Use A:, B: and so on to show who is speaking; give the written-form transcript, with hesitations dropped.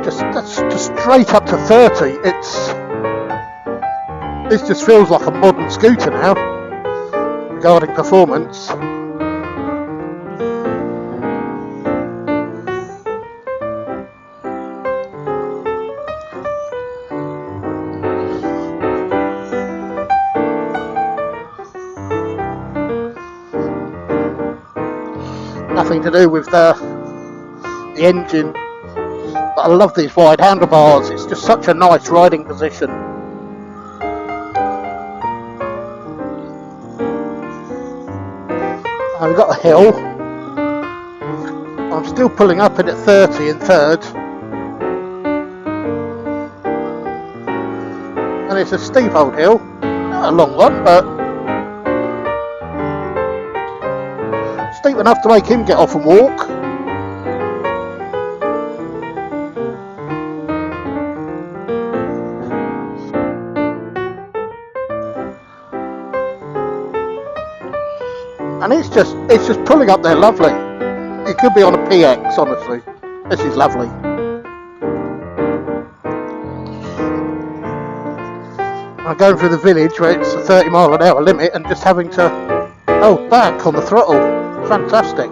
A: that's just straight up to 30. This just feels like a modern scooter now regarding performance. Nothing to do with the engine, but I love these wide handlebars. It's just such a nice riding position. We've got a hill. I'm still pulling up in at 30 in third, and it's a steep old hill, not a long one, but steep enough to make him get off and walk. And it's just pulling up there lovely. It could be on a PX, honestly. This is lovely. I'm going through the village where it's a 30 mile an hour limit and just having to hold back on the throttle. Fantastic.